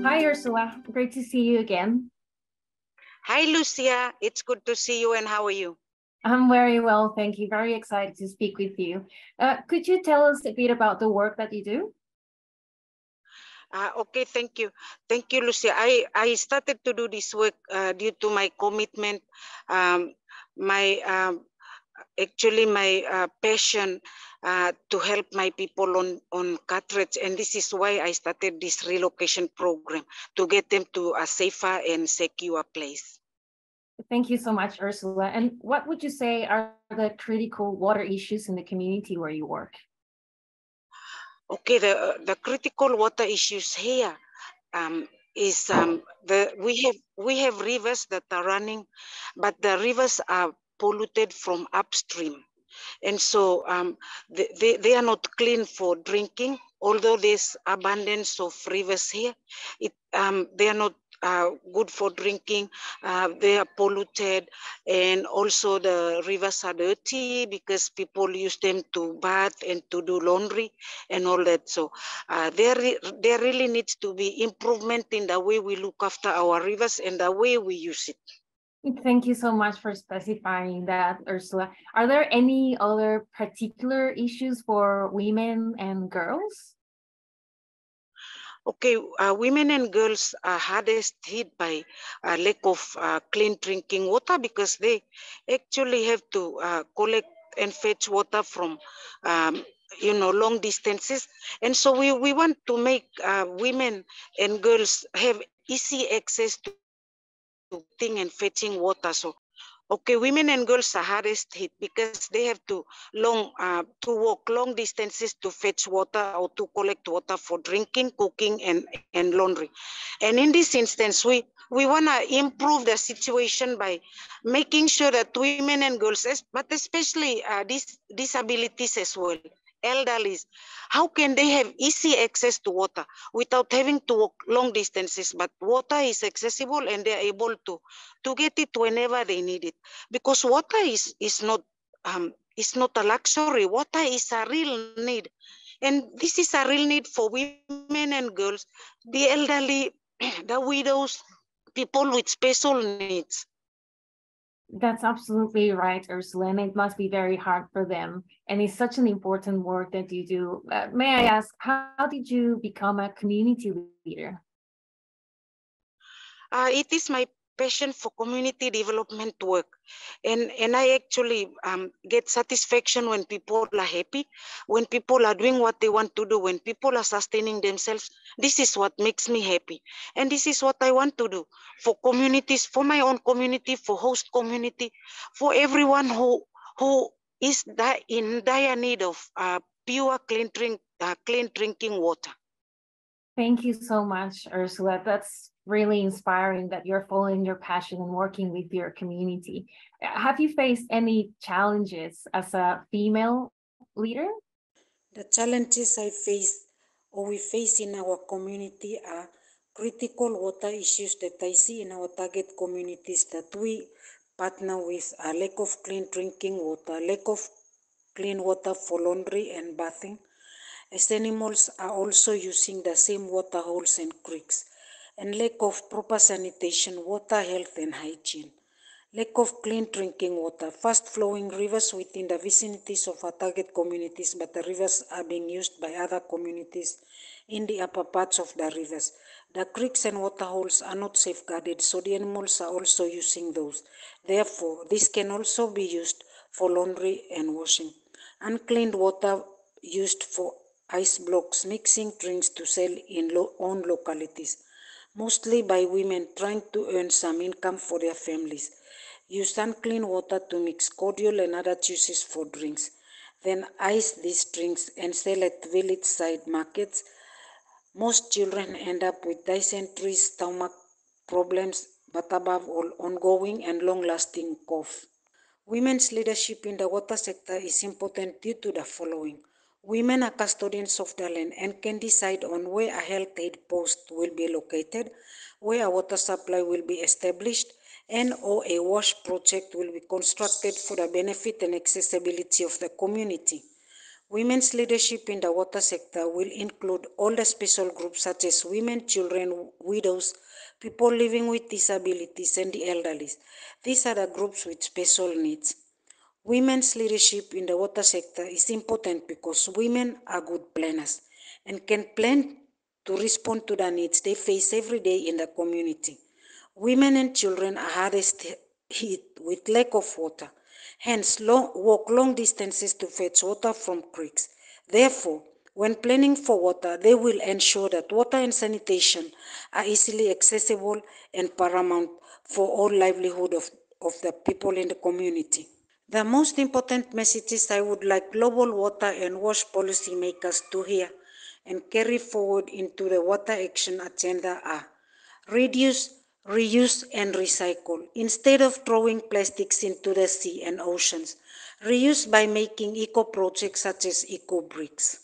Hi, Ursula. Great to see you again. Hi, Lucia. It's good to see you. And how are you? I'm very well, thank you. Very excited to speak with you. Could you tell us a bit about the work that you do? Okay, thank you. Thank you, Lucia. I started to do this work due to my commitment, my passion to help my people on Carteret. And this is why I started this relocation program, to get them to a safer and secure place. Thank you so much, Ursula. And what would you say are the critical water issues in the community where you work? Okay, the critical water issues here is we have rivers that are running, but the rivers are polluted from upstream, and so they are not clean for drinking. Although there's abundance of rivers here, they are not good for drinking. They are polluted, and also the rivers are dirty because people use them to bath and to do laundry and all that. So there really needs to be improvement in the way we look after our rivers and the way we use it. Thank you so much for specifying that, Ursula. Are there any other particular issues for women and girls? Okay, women and girls are hardest hit by lack of clean drinking water because they actually have to collect and fetch water from long distances. And so we want to make women and girls have easy access to getting and fetching water. So okay, women and girls are hardest hit because they have to walk long distances to fetch water or to collect water for drinking, cooking, and laundry. And in this instance, we want to improve the situation by making sure that women and girls, but especially these disabilities as well, elderlies, how can they have easy access to water without having to walk long distances? But water is accessible and they're able to get it whenever they need it. Because water is not a luxury. Water is a real need. And this is a real need for women and girls, the elderly, the widows, people with special needs. That's absolutely right, Ursula, and it must be very hard for them. And it's such an important work that you do. May I ask, how did you become a community leader? It is my passion for community development work. And I actually get satisfaction when people are happy, when people are doing what they want to do, when people are sustaining themselves. This is what makes me happy. And this is what I want to do for communities, for my own community, for host community, for everyone who is in dire need of pure, clean drinking water. Thank you so much, Ursula. That's really inspiring that you're following your passion and working with your community. Have you faced any challenges as a female leader? The challenges we face in our community are critical water issues that I see in our target communities that we partner with: a lack of clean drinking water, lack of clean water for laundry and bathing, as animals are also using the same water holes and creeks, and lack of proper sanitation, water health and hygiene. Lack of clean drinking water, fast-flowing rivers within the vicinities of our target communities, but the rivers are being used by other communities in the upper parts of the rivers. The creeks and water holes are not safeguarded, so the animals are also using those. Therefore, this can also be used for laundry and washing. Uncleaned water used for ice blocks, mixing drinks to sell in own localities, mostly by women trying to earn some income for their families. Use unclean water to mix cordial and other juices for drinks. Then ice these drinks and sell at village side markets. Most children end up with dysentery, stomach problems, but above all, ongoing and long-lasting cough. Women's leadership in the water sector is important due to the following. Women are custodians of the land and can decide on where a health aid post will be located, where a water supply will be established, and or a wash project will be constructed for the benefit and accessibility of the community. Women's leadership in the water sector will include all the special groups such as women, children, widows, people living with disabilities, and the elderly. These are the groups with special needs. Women's leadership in the water sector is important because women are good planners and can plan to respond to the needs they face every day in the community. Women and children are hardest hit with lack of water, hence walk long distances to fetch water from creeks. Therefore, when planning for water, they will ensure that water and sanitation are easily accessible and paramount for all livelihood of the people in the community. The most important messages I would like global water and wash policymakers to hear and carry forward into the water action agenda are: reduce, reuse, and recycle. Instead of throwing plastics into the sea and oceans, reuse by making eco projects such as eco bricks.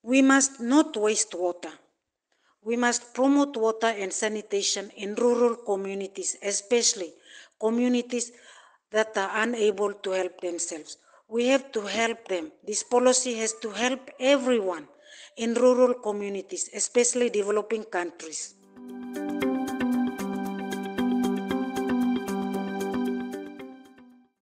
We must not waste water. We must promote water and sanitation in rural communities, especially communities that are unable to help themselves. We have to help them. This policy has to help everyone in rural communities, especially developing countries.